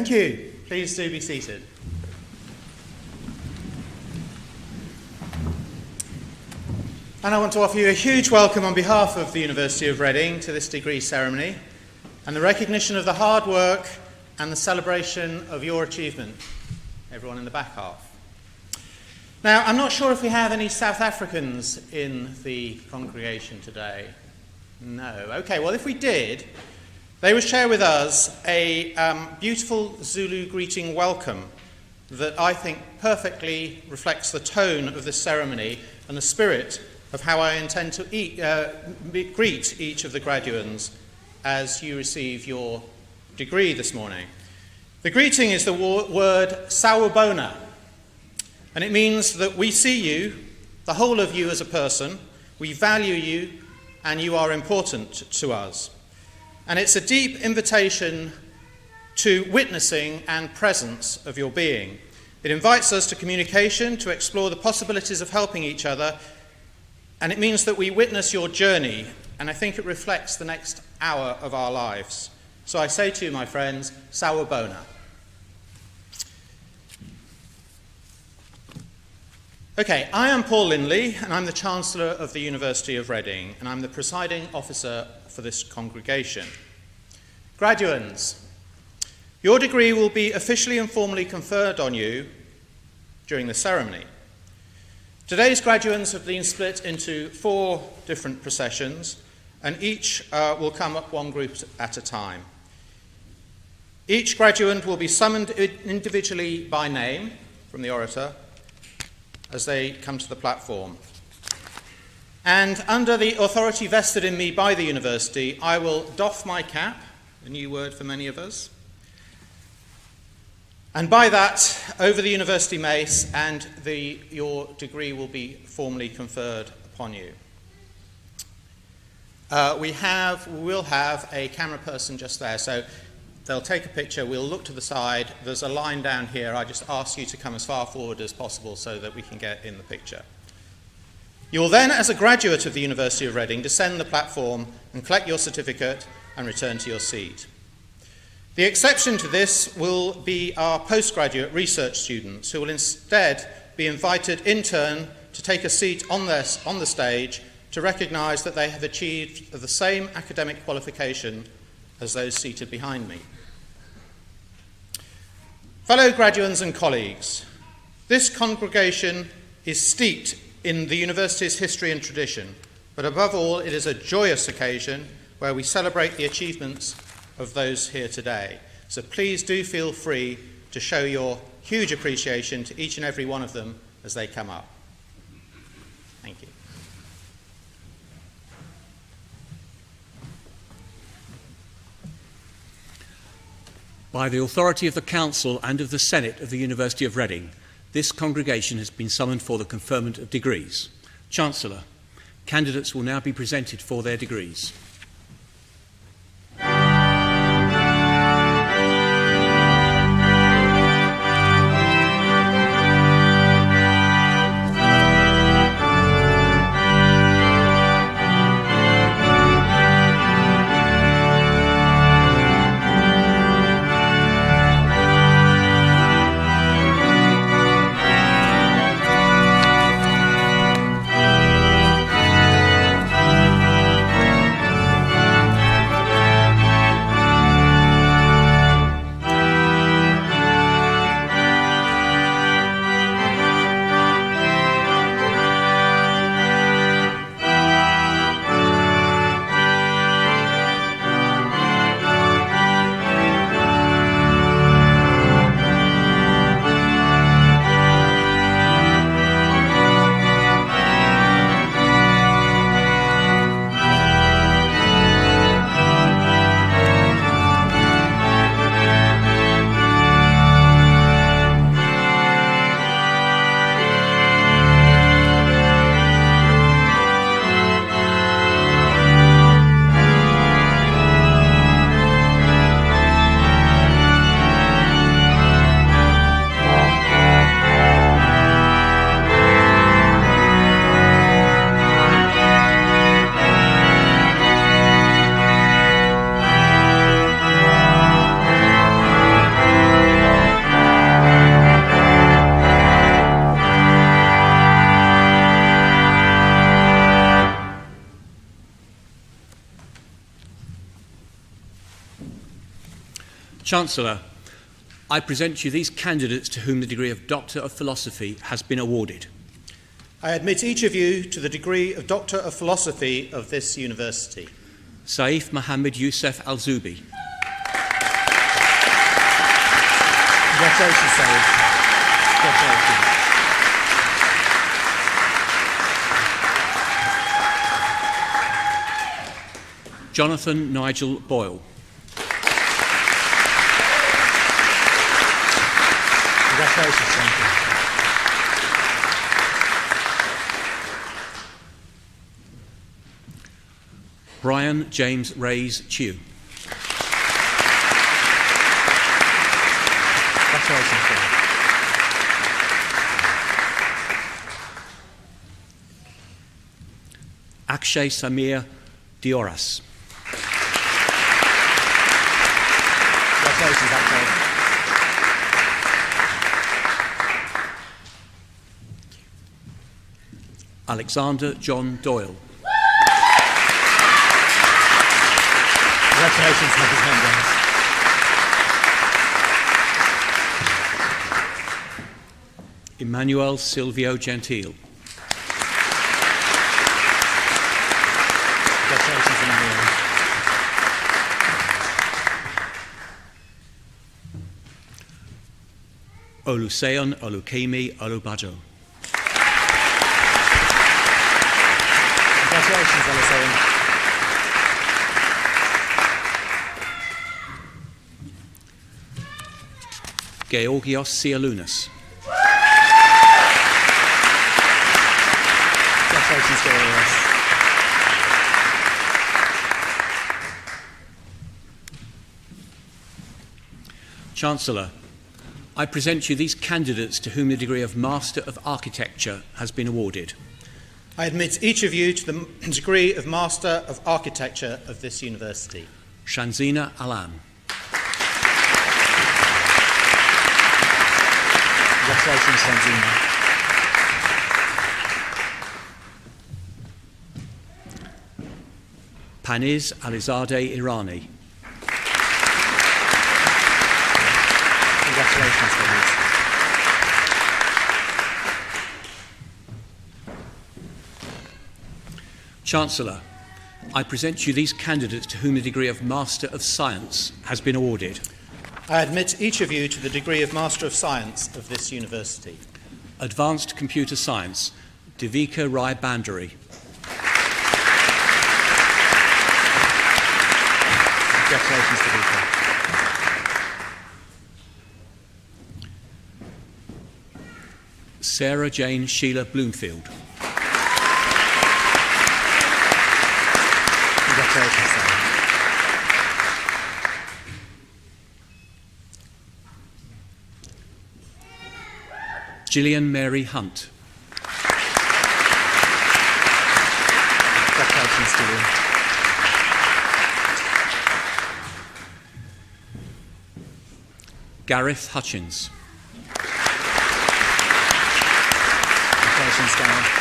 Thank you. Please do be seated. And I want to offer you a huge welcome on behalf of the University of Reading to this degree ceremony and the recognition of the hard work and the celebration of your achievement, everyone in the back half. Now, I'm not sure if we have any South Africans in the congregation today. No. Okay, well, if we did, they would share with us a beautiful Zulu greeting welcome that I think perfectly reflects the tone of this ceremony and the spirit of how I intend to greet each of the graduands as you receive your degree this morning. The greeting is the word sawubona, and it means that we see you, the whole of you as a person, we value you, and you are important to us. And it's a deep invitation to witnessing and presence of your being. It invites us to communication, to explore the possibilities of helping each other, and it means that we witness your journey, and I think it reflects the next hour of our lives. So I say to you, my friends, sawubona. Okay, I am Paul Lindley, and I'm the Chancellor of the University of Reading, and I'm the presiding officer for this congregation. Graduands, your degree will be officially and formally conferred on you during the ceremony. Today's graduands have been split into 4 different processions, and each will come up one group at a time. Each graduand will be summoned individually by name from the orator as they come to the platform. And under the authority vested in me by the university, I will doff my cap, a new word for many of us, and by that, over the university mace, and your degree will be formally conferred upon you. We will have a camera person just there, so they'll take a picture, we'll look to the side, there's a line down here, I just ask you to come as far forward as possible so that we can get in the picture. You will then, as a graduate of the University of Reading, descend the platform and collect your certificate and return to your seat. The exception to this will be our postgraduate research students, who will instead be invited in turn to take a seat on the stage to recognise that they have achieved the same academic qualification as those seated behind me. Fellow graduands and colleagues, this congregation is steeped in the university's history and tradition, but above all, it is a joyous occasion where we celebrate the achievements of those here today. So please do feel free to show your huge appreciation to each and every one of them as they come up. Thank you. By the authority of the Council and of the Senate of the University of Reading, this congregation has been summoned for the conferment of degrees. Chancellor, candidates will now be presented for their degrees. Chancellor, I present you these candidates to whom the degree of Doctor of Philosophy has been awarded. I admit each of you to the degree of Doctor of Philosophy of this university. Saif Mohammed Youssef Al-Zubi. Congratulations, Saif. Congratulations. Jonathan Nigel Boyle. Congratulations, Jonathan. Brian James Reyes Chew. Congratulations, Brian. Akshay Samir Dioras. Congratulations, Akshay. Alexander John Doyle. Congratulations, Representative. Emmanuel Silvio Gentile. Congratulations, Emmanuel. Oluseun Olukemi Olubajo. Congratulations, Oluseun. Georgios Sialounas. Congratulations, Georgios. Chancellor, I present you these candidates to whom the degree of Master of Architecture has been awarded. I admit each of you to the degree of Master of Architecture of this university. Shanzina Alam. Congratulations, Shanzina. Paniz Alizadeh Irani. Congratulations, Paniz. Chancellor, I present you these candidates to whom the degree of Master of Science has been awarded. I admit each of you to the degree of Master of Science of this university. Advanced Computer Science, Devika Rai Bandari. Congratulations, Devika. Sarah Jane Sheila Bloomfield. Congratulations, Sarah. Gillian Mary Hunt. Congratulations, Gillian. Gareth Hutchins. Congratulations, Gareth.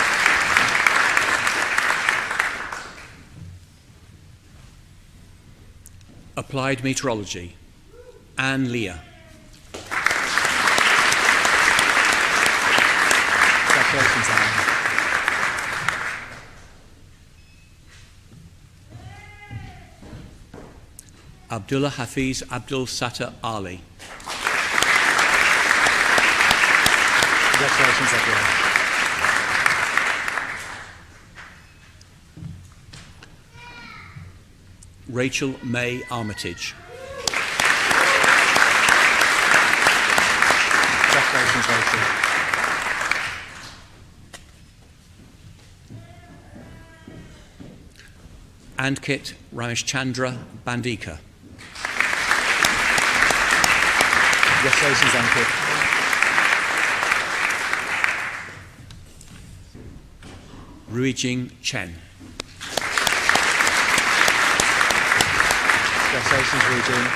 Applied Meteorology, Anne Lear. Congratulations, Anne. Abdullah Hafiz Abdul Sattar Ali. Congratulations, Abdullah. Rachel May Armitage. Congratulations, Rachel. Ankit Rameshchandra Bandika. Congratulations, Ankit. Ruijing Chen. Congratulations, Eugene.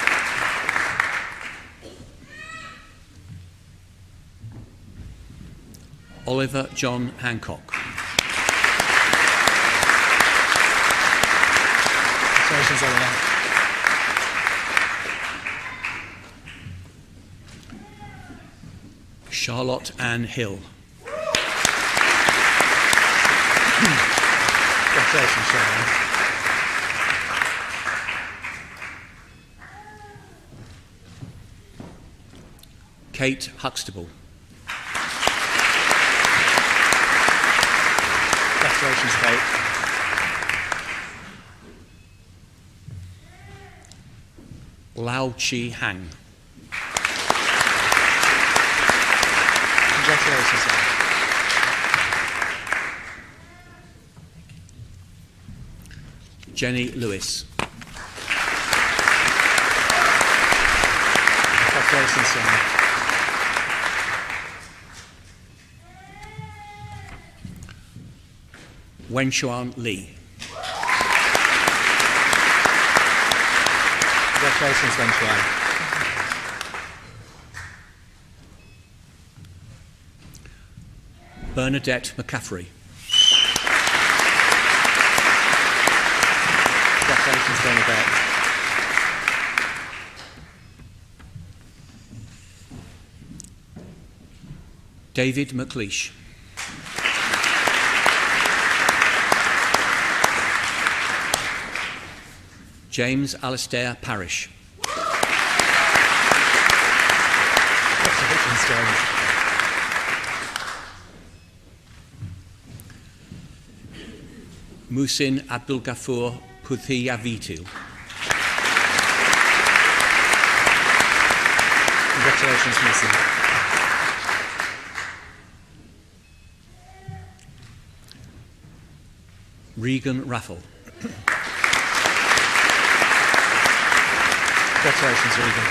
Oliver John Hancock. Congratulations, Oliver. Charlotte Ann Hill. Congratulations, Sharon. Kate Huxtable. Congratulations, Kate. Lao Chi Hang. Congratulations, Sharon. Jenny Lewis. Congratulations, Sharon. Wenshuan Li. Congratulations, Wenchuan. Bernadette McCaffrey. Congratulations, Bernadette. David McLeish. James Alistair Parish. Congratulations, James. Musin Abdul Ghaffur Puthiyavitil. Congratulations, Musin. Regan Raffle. Congratulations, Regan.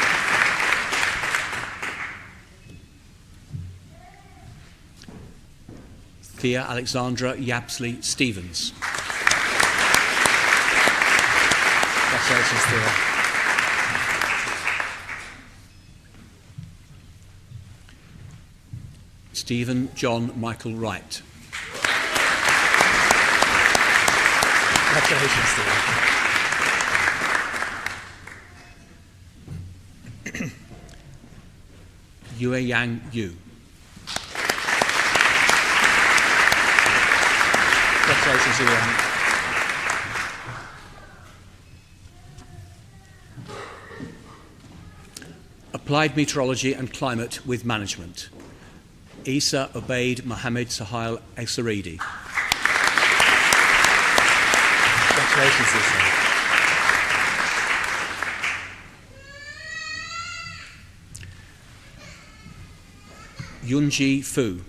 Thea Alexandra Yapsley Stevens. Congratulations, Thea. Stephen John Michael Wright. Congratulations, Thea. Yue Yang Yu. Congratulations, Yuan. Applied Meteorology and Climate with Management. Isa Obaid Mohammed Sahil Esaridi. Congratulations, Isa. Yunji Fu.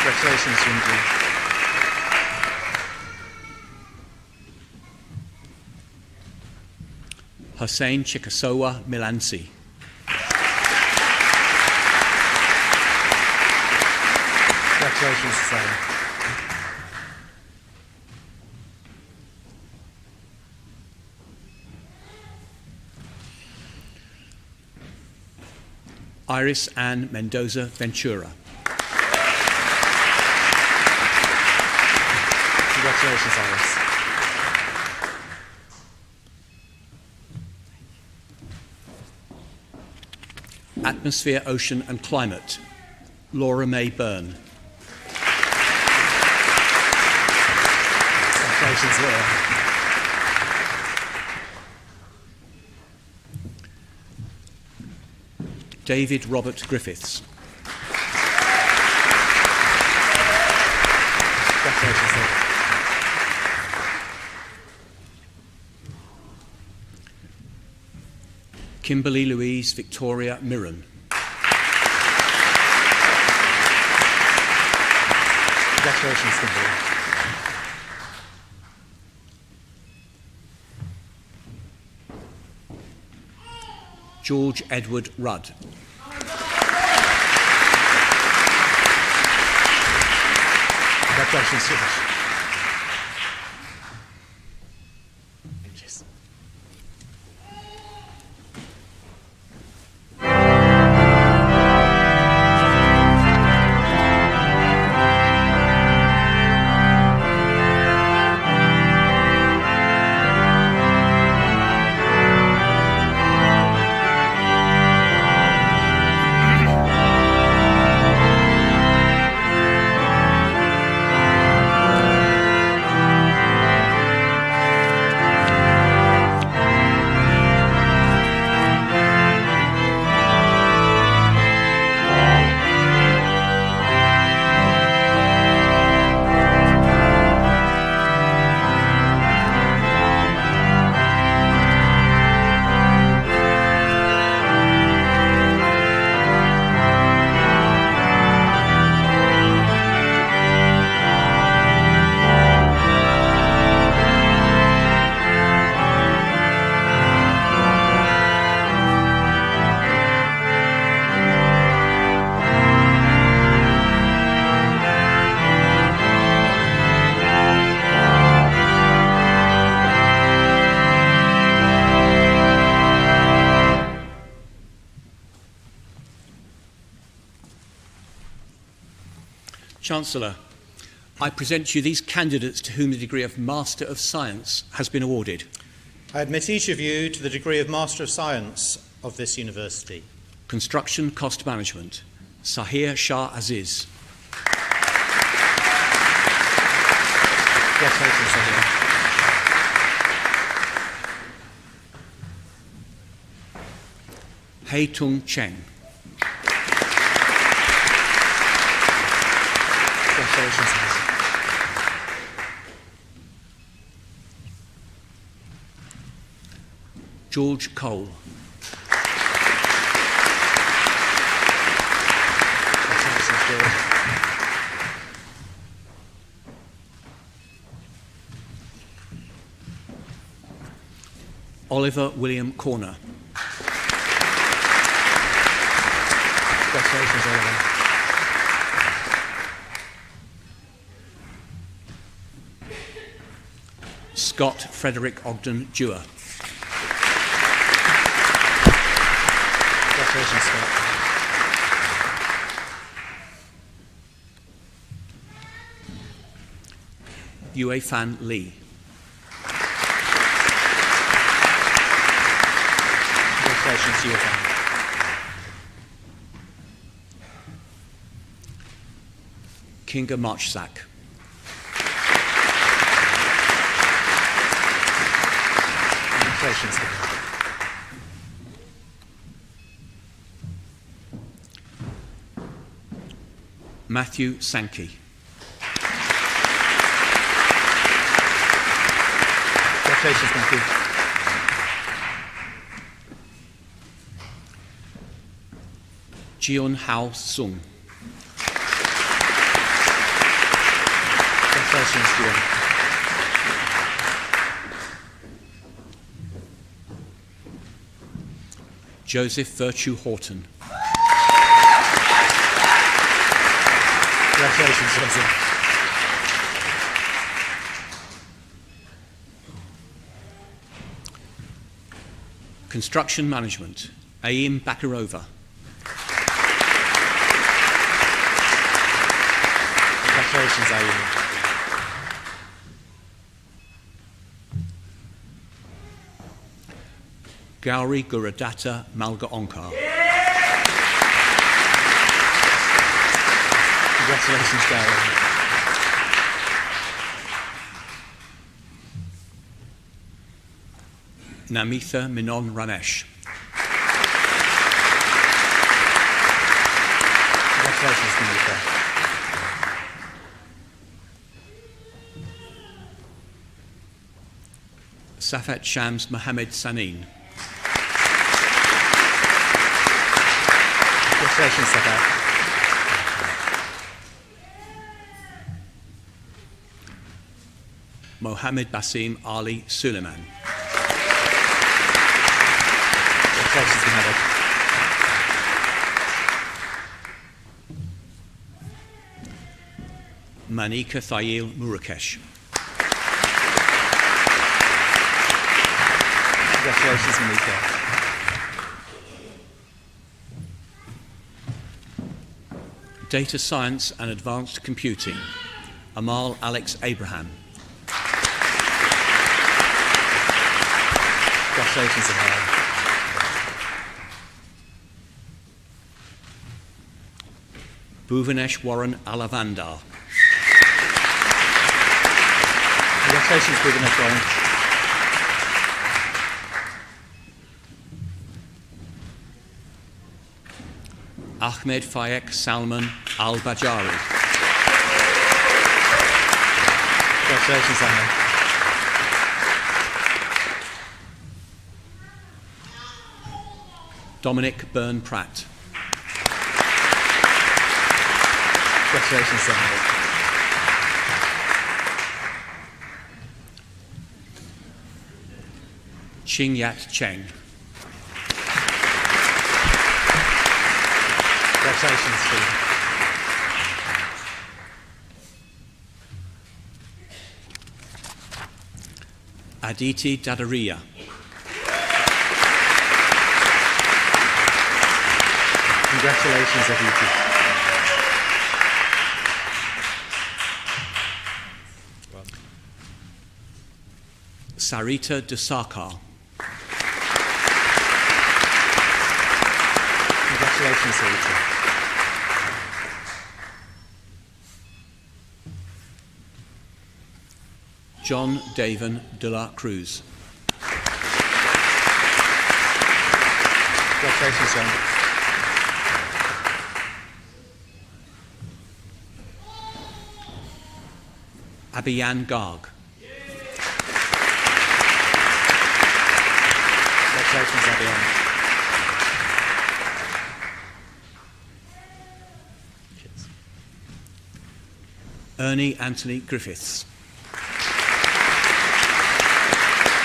Congratulations, Yunji. Hussein Chikasowa Milansi. Congratulations, Hussein. Iris Ann Mendoza Ventura. Congratulations, Iris. Atmosphere, Ocean and Climate. Laura May Byrne. Congratulations, Laura. David Robert Griffiths. Congratulations, Laura. Kimberly Louise Victoria Mirren. Congratulations, Kimberly. George Edward Rudd. Congratulations, George. Chancellor, I present to you these candidates to whom the degree of Master of Science has been awarded. I admit each of you to the degree of Master of Science of this university. Construction Cost Management, Sahir Shah Aziz. Congratulations, Sahir. Hei Tung Cheng. Congratulations, Sahir. George Cole. Congratulations, George. Oliver William Corner. Congratulations, Oliver. Scott Frederick Ogden Dewar. Congratulations, Scott. Yue Fan Lee. Congratulations, Yue Fan. Kinga Marchsack. Congratulations, Kinga. Matthew Sankey. Congratulations, Matthew. Jion Hao Sung. Congratulations, Jion. Joseph Virtue Horton. Congratulations, Joseph. Construction Management, Aim Bakirova. Congratulations, Aim. Gauri Guradatta Malgaonkar. Congratulations, Gary. Namitha Menon Ramesh. Congratulations, Namitha. Safat Shams Mohammed Sanin. Congratulations, Safat. Mohammed Basim Ali Suleiman. Congratulations, Mohammed. Manika Thayil Murakesh. Congratulations, Manika. Data Science and Advanced Computing, Amal Alex Abraham. Congratulations, Amal. Bhuvanesh Warren Alavandar. Congratulations, Bhuvanesh Warren. Ahmed Fayek Salman Al-Bajari. Congratulations, Ahmed. Dominic Byrne Pratt. Congratulations, Ahmed. Ching Yat Cheng. Congratulations, Steve. Aditi Dadaria. Congratulations, Aditi. Sarita Dusakar. Congratulations, Sarita. John Davin de la Cruz. Congratulations, John. Abiyan Garg. Congratulations, Abiyan. Cheers. Ernie Anthony Griffiths.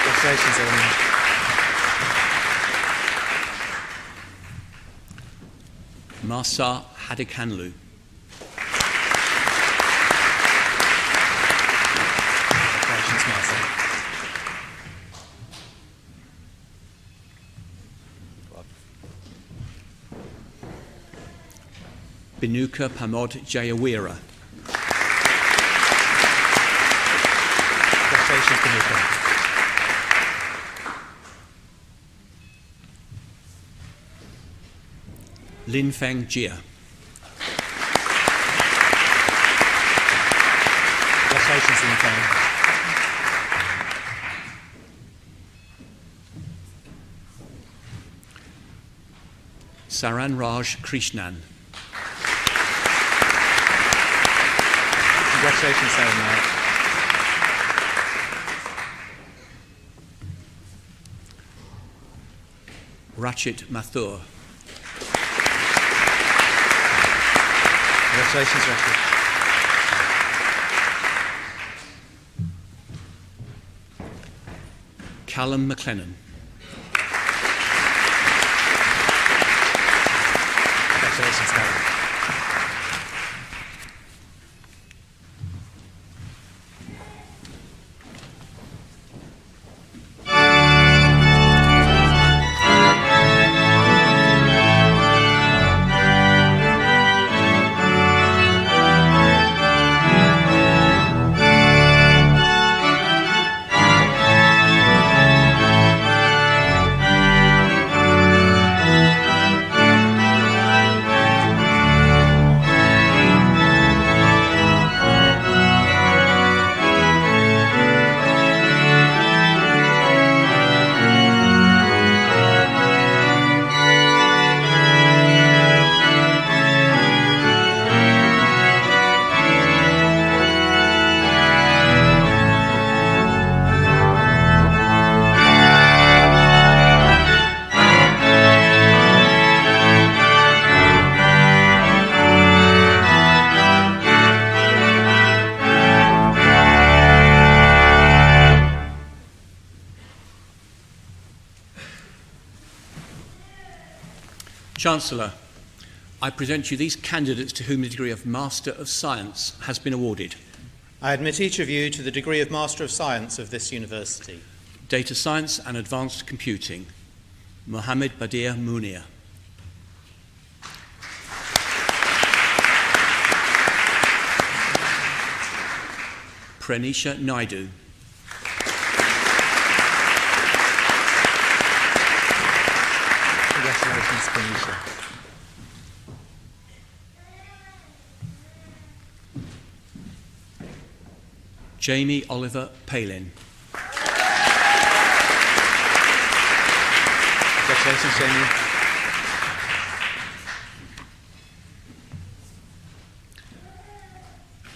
Congratulations, Ernie. Marsa Hadikhanlu. Congratulations, Marcel. Binuka Pamod Jayawira. Congratulations, Binuka. Lin Feng Jia. Congratulations, Lin Feng. Saran Raj Krishnan. Congratulations, Saran. Rachit Mathur. Congratulations, Rachid. Callum McLennan. Congratulations, Callum. Chancellor, I present you these candidates to whom the degree of Master of Science has been awarded. I admit each of you to the degree of Master of Science of this university. Data Science and Advanced Computing, Mohammed Badir Munir. Pranisha Naidu. Congratulations, Pranisha. Jamie Oliver Palin. Congratulations, Jamie.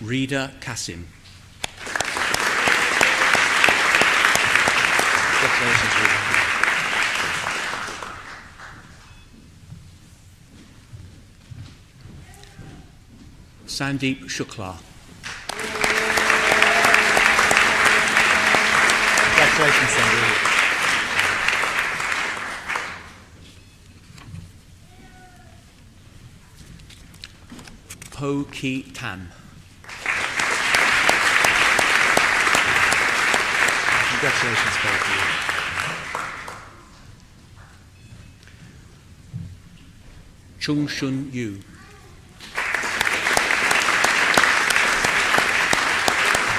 Rida Kasim. Congratulations, Rita. Sandeep Shukla. Congratulations, Sandeep. Po Ki Tam. Congratulations, both of you. Chung Shun Yu.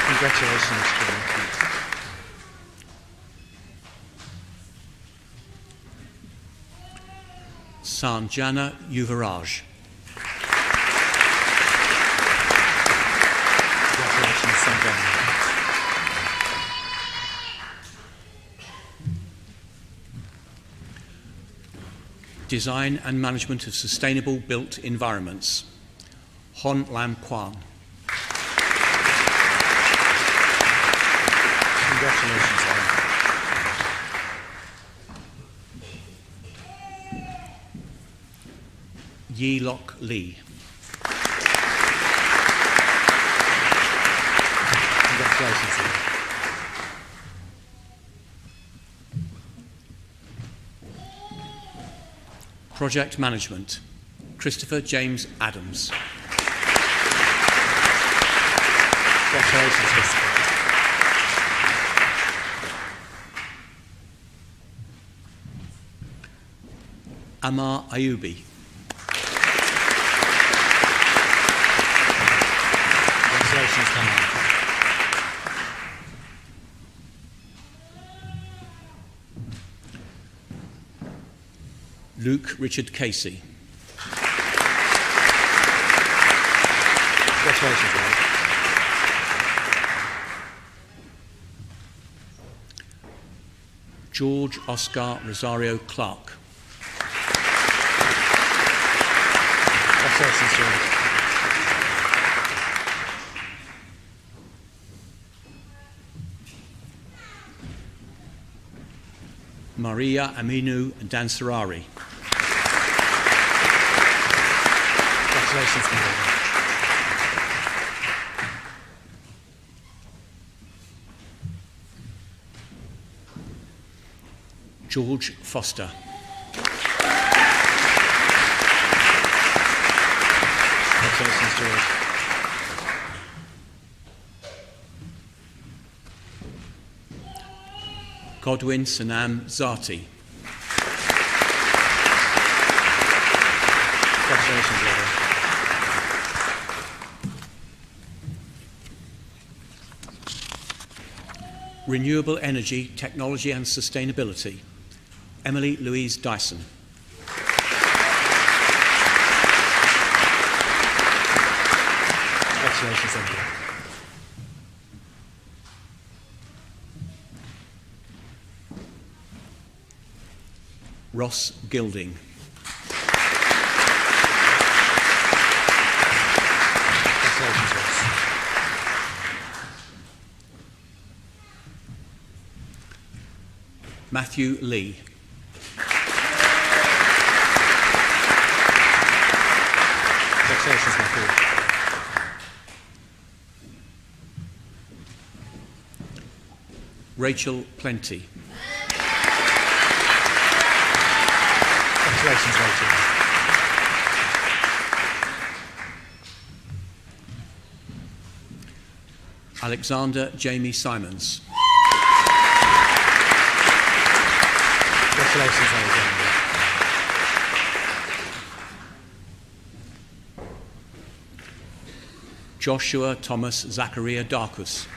Congratulations, John. Sanjana Yuvaraj. Congratulations, Sanjana. Design and Management of Sustainable Built Environments, Hon Lam Kwan. Congratulations, Hon. Yi Lok Lee. Congratulations, Hon. Project Management, Christopher James Adams. Congratulations, Christopher. Amar Ayubi. Congratulations, Hannah. Luke Richard Casey. Congratulations, Hannah. George Oscar Rosario Clark. Congratulations, George. Maria Aminu Dansarari. Congratulations, Maria. George Foster. Congratulations, George. Godwin Sanam Zati. Congratulations, Godwin. Renewable Energy, Technology and Sustainability, Emily Louise Dyson. Congratulations, Emily. Ross Gilding. Congratulations, Ross. Matthew Lee. Congratulations, Matthew. Rachel Plenty. Congratulations, Rachel. Alexander Jamie Simons. Congratulations, Alexander. Joshua Thomas Zachariah Darkus.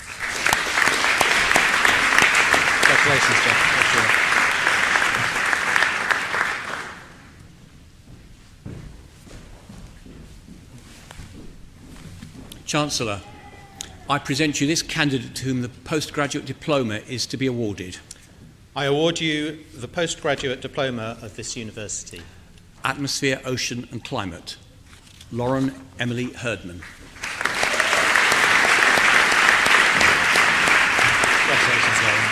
Congratulations, Joshua. Chancellor, I present you this candidate to whom the postgraduate diploma is to be awarded. I award you the postgraduate diploma of this university. Atmosphere, Ocean and Climate, Lauren Emily Herdman. Congratulations, Lauren.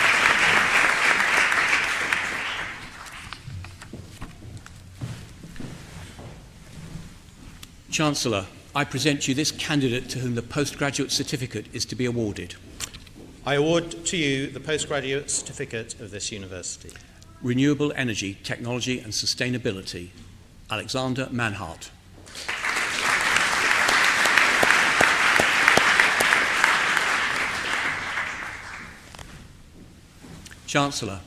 Chancellor, I present you this candidate to whom the postgraduate certificate is to be awarded. I award to you the postgraduate certificate of this university. Renewable Energy, Technology and Sustainability, Alexander Manhart. Chancellor,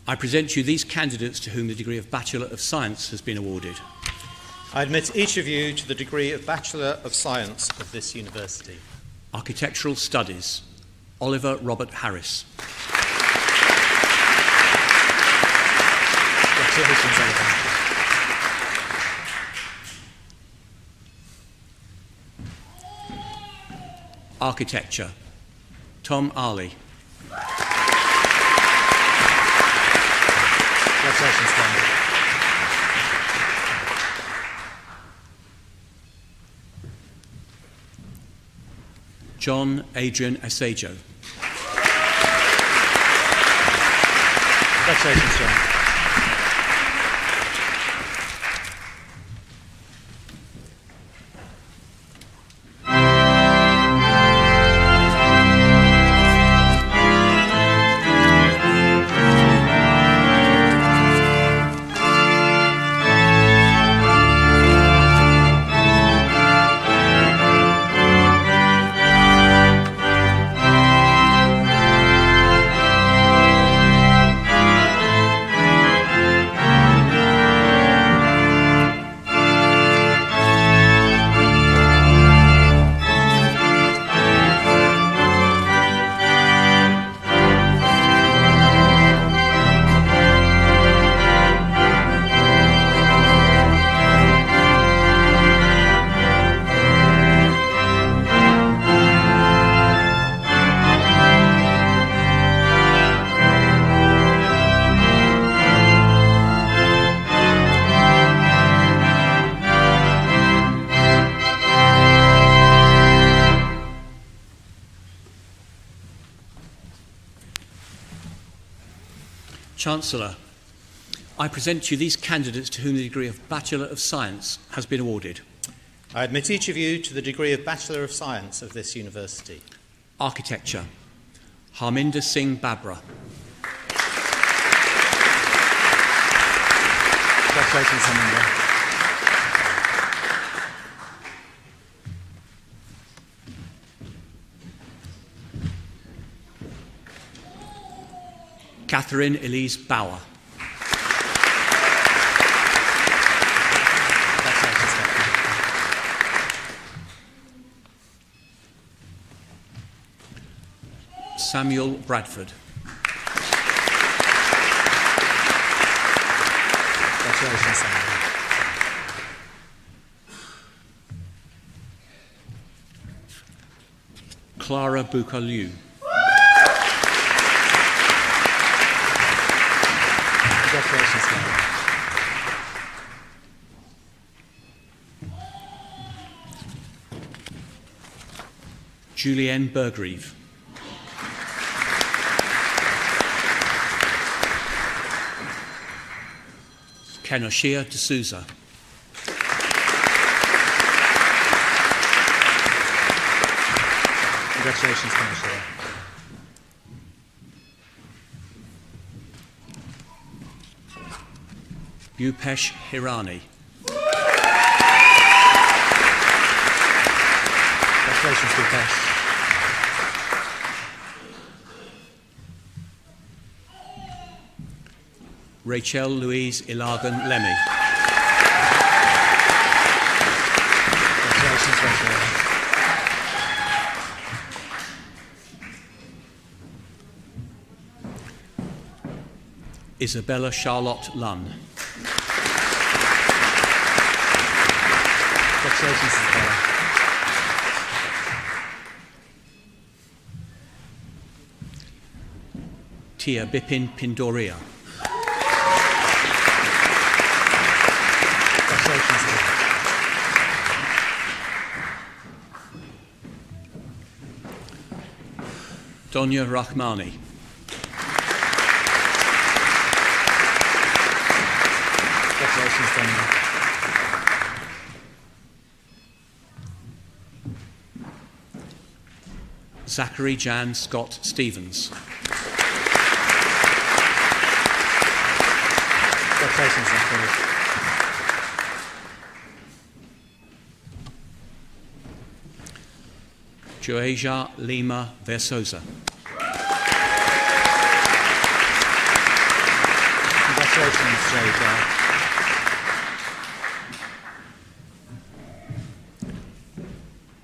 I present you these candidates to whom the degree of Bachelor of Science has been awarded. I admit each of you to the degree of Bachelor of Science of this university. Architectural Studies, Oliver Robert Harris. Congratulations, Oliver. Architecture, Tom Arley. Congratulations, Tom. John Adrian Asajo. Congratulations, John. Chancellor, I present to you these candidates to whom the degree of Bachelor of Science has been awarded. I admit each of you to the degree of Bachelor of Science of this university. Architecture, Harminder Singh Babra. Congratulations, Harminder. Catherine Elise Bauer. Congratulations, Catherine. Samuel Bradford. Congratulations, Samuel. Clara Bukalu. Congratulations, Clara. Julienne Bergrieve. Kenoshia D'Souza. Congratulations, Kenoshia. Upesh Hirani. Congratulations, Upesh. Rachel Louise Ilagan Lemmy. Congratulations, Rachel. Isabella Charlotte Lunn. Congratulations, Isabella. Tia Bipin Pindoria. Congratulations, Tia. Donya Rahmani. Congratulations, Donya. Zachary Jan Scott Stevens. Congratulations, Zachary. Joasia Lima Versosa. Congratulations, Joasia.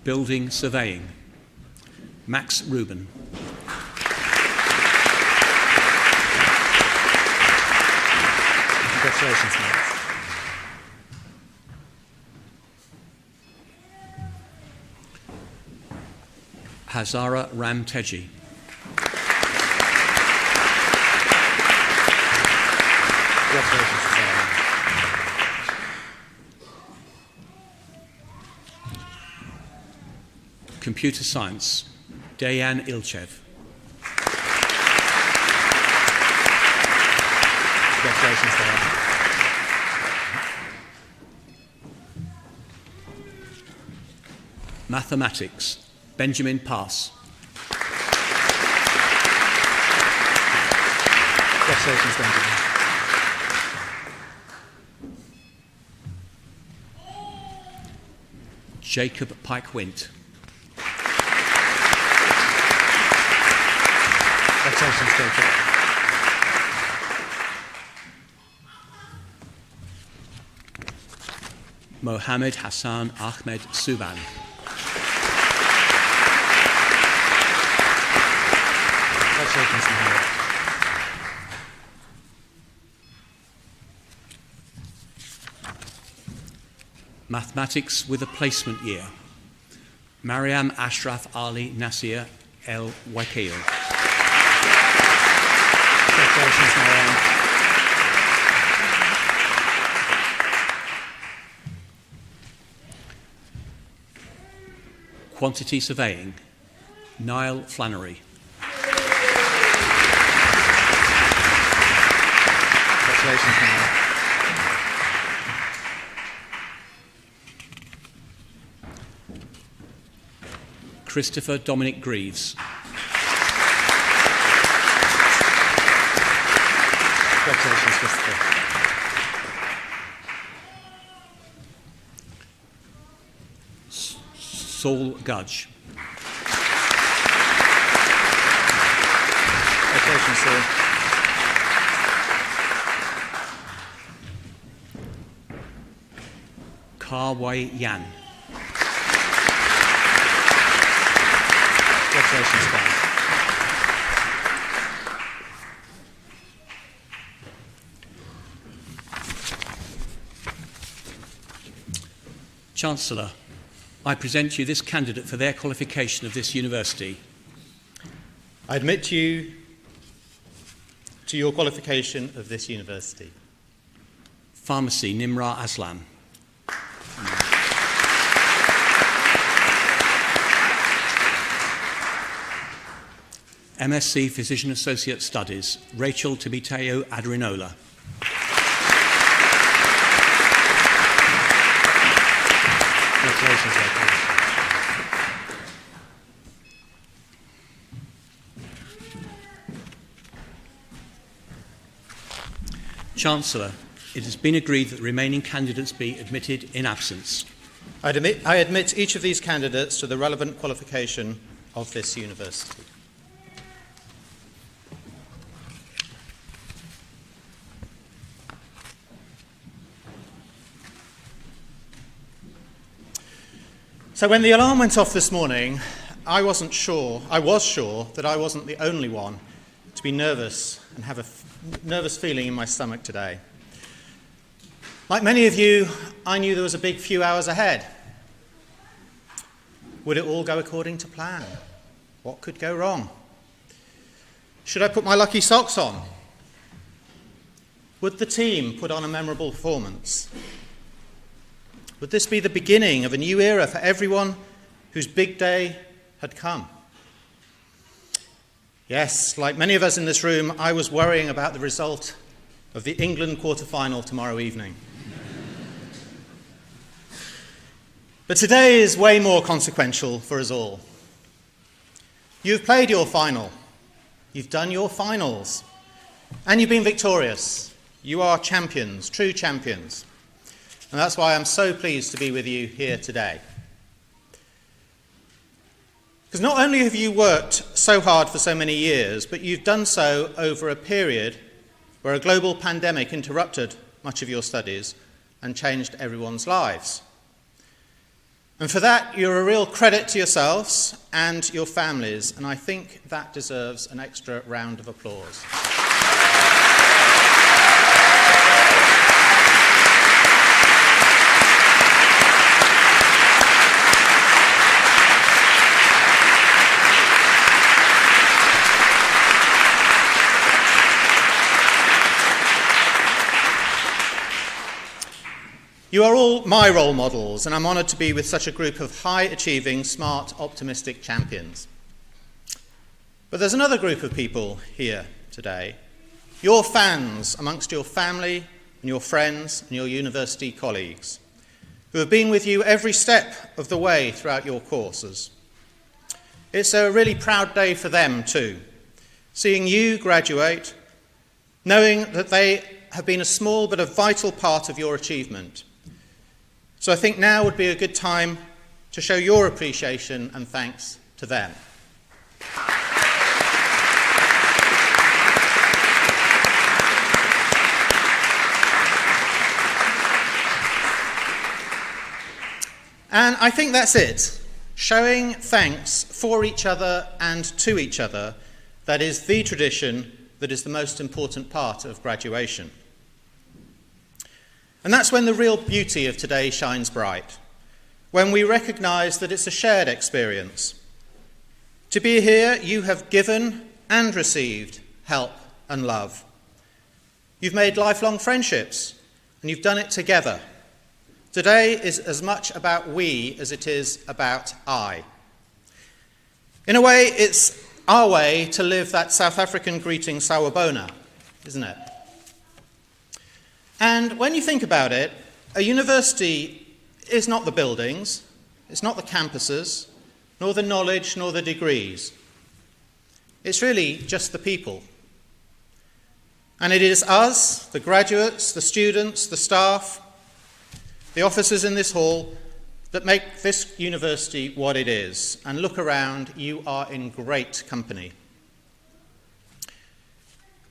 Building Surveying. Max Rubin. Congratulations, Max. Hazara Ramteji. Congratulations, Hazara. Computer Science, Dejan Ilchev. Congratulations, Dejan. Mathematics, Benjamin Pass. Congratulations, Benjamin. Jacob Pike-Wint. Congratulations, Jacob. Mohammed Hassan Ahmed Suban. Congratulations, Mohammed. Mathematics with a placement year. Mariam Ashraf Ali Nasir El Wakil. Congratulations, Mariam. Quantity surveying. Niall Flannery. Congratulations, Niall. Christopher Dominic Greaves. Congratulations, Christopher. Saul Gudge. Congratulations, Saul. Kar-Wei Yan. Congratulations, Carl. Chancellor, I present you this candidate for their qualification of this university. I admit you to your qualification of this university. Pharmacy, Nimra Aslam. MSc Physician Associate Studies, Rachel Tibiteo Adrinola. Congratulations, Rachel. Chancellor, it has been agreed that the remaining candidates be admitted in absence. I admit each of these candidates to the relevant qualification of this university. So when the alarm went off this morning, I was sure that I wasn't the only one to be nervous and have a nervous feeling in my stomach today. Like many of you, I knew there was a big few hours ahead. Would it all go according to plan? What could go wrong? Should I put my lucky socks on? Would the team put on a memorable performance? Would this be the beginning of a new era for everyone whose big day had come? Yes, like many of us in this room, I was worrying about the result of the England quarter-final tomorrow evening. But today is way more consequential for us all. You've played your final. You've done your finals. And you've been victorious. You are champions, true champions. And that's why I'm so pleased to be with you here today. Because not only have you worked so hard for so many years, but you've done so over a period where a global pandemic interrupted much of your studies and changed everyone's lives. And for that, you're a real credit to yourselves and your families, and I think that deserves an extra round of applause. You are all my role models, and I'm honoured to be with such a group of high-achieving, smart, optimistic champions. But there's another group of people here today, your fans amongst your family and your friends and your university colleagues, who have been with you every step of the way throughout your courses. It's a really proud day for them too, seeing you graduate, knowing that they have been a small but a vital part of your achievement. So I think now would be a good time to show your appreciation and thanks to them. And I think that's it. Showing thanks for each other and to each other, that is the tradition that is the most important part of graduation. And that's when the real beauty of today shines bright, when we recognise that it's a shared experience. To be here, you have given and received help and love. You've made lifelong friendships, and you've done it together. Today is as much about we as it is about I. In a way, it's our way to live that South African greeting sawubona, isn't it? And when you think about it, a university is not the buildings, it's not the campuses, nor the knowledge, nor the degrees. It's really just the people. And it is us, the graduates, the students, the staff, the officers in this hall, that make this university what it is. And look around, you are in great company.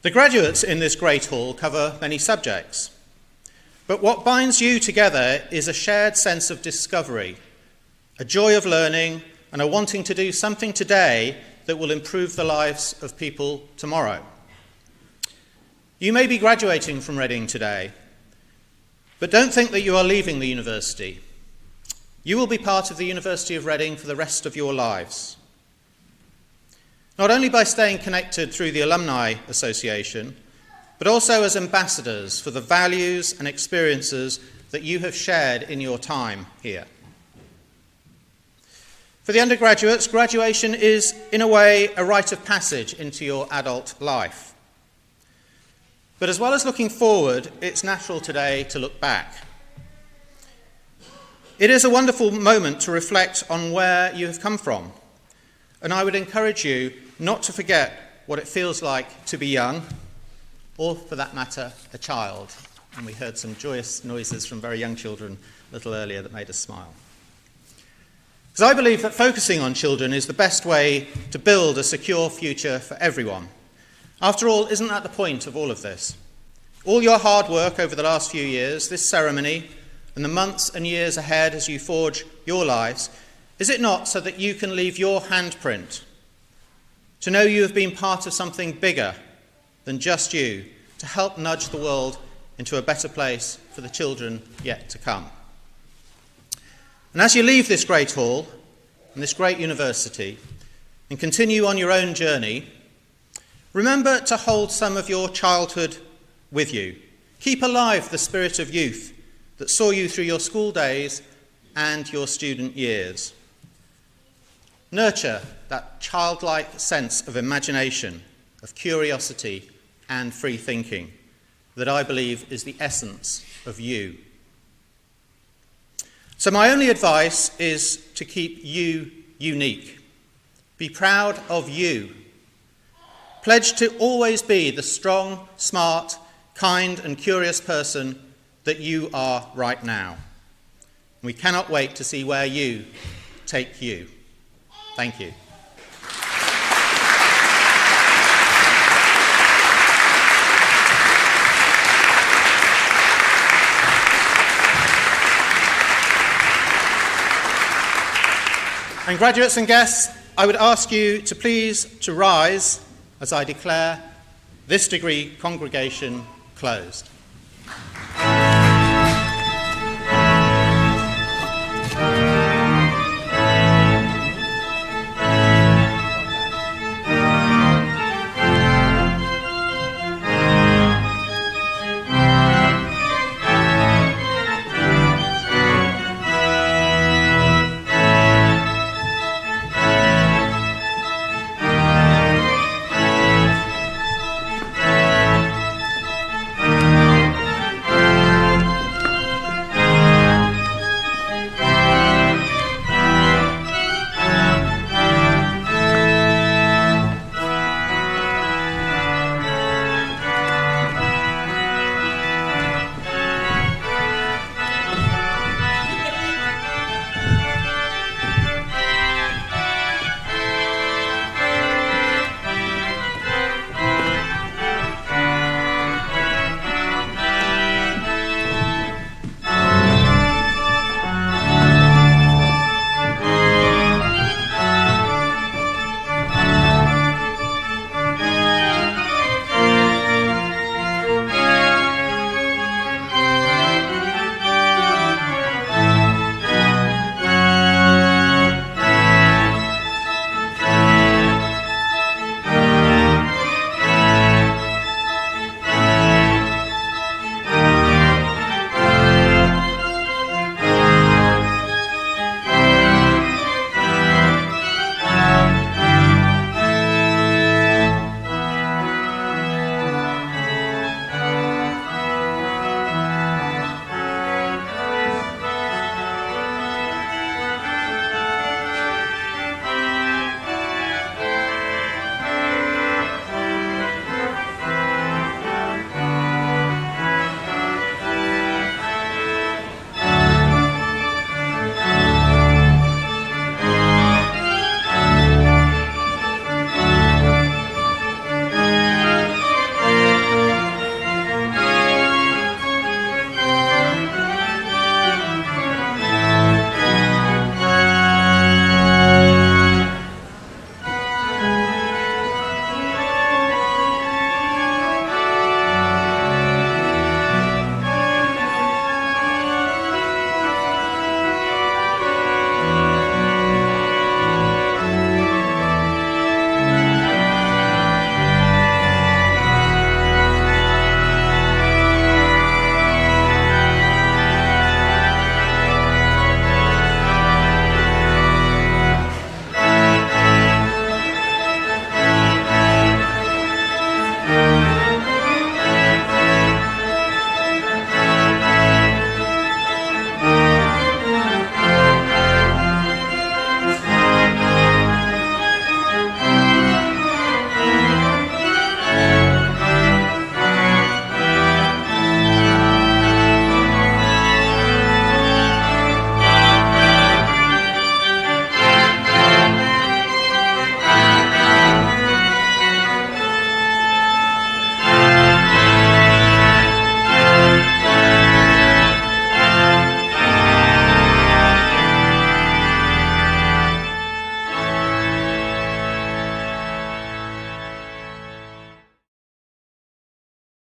The graduates in this great hall cover many subjects. But what binds you together is a shared sense of discovery, a joy of learning, and a wanting to do something today that will improve the lives of people tomorrow. You may be graduating from Reading today, but don't think that you are leaving the university. You will be part of the University of Reading for the rest of your lives. Not only by staying connected through the Alumni Association, but also as ambassadors for the values and experiences that you have shared in your time here. For the undergraduates, graduation is, in a way, a rite of passage into your adult life. But as well as looking forward, it's natural today to look back. It is a wonderful moment to reflect on where you have come from, and I would encourage you not to forget what it feels like to be young, or for that matter, a child. And we heard some joyous noises from very young children a little earlier that made us smile. Because I believe that focusing on children is the best way to build a secure future for everyone. After all, isn't that the point of all of this? All your hard work over the last few years, this ceremony, and the months and years ahead as you forge your lives, is it not so that you can leave your handprint? To know you have been part of something bigger than just you, to help nudge the world into a better place for the children yet to come. And as you leave this great hall and this great university and continue on your own journey, remember to hold some of your childhood with you. Keep alive the spirit of youth that saw you through your school days and your student years. Nurture that childlike sense of imagination, of curiosity and free thinking that I believe is the essence of you. So my only advice is to keep you unique. Be proud of you. Pledge to always be the strong, smart, kind and curious person that you are right now. We cannot wait to see where you take you. Thank you. And graduates and guests, I would ask you to please to rise as I declare this degree congregation closed.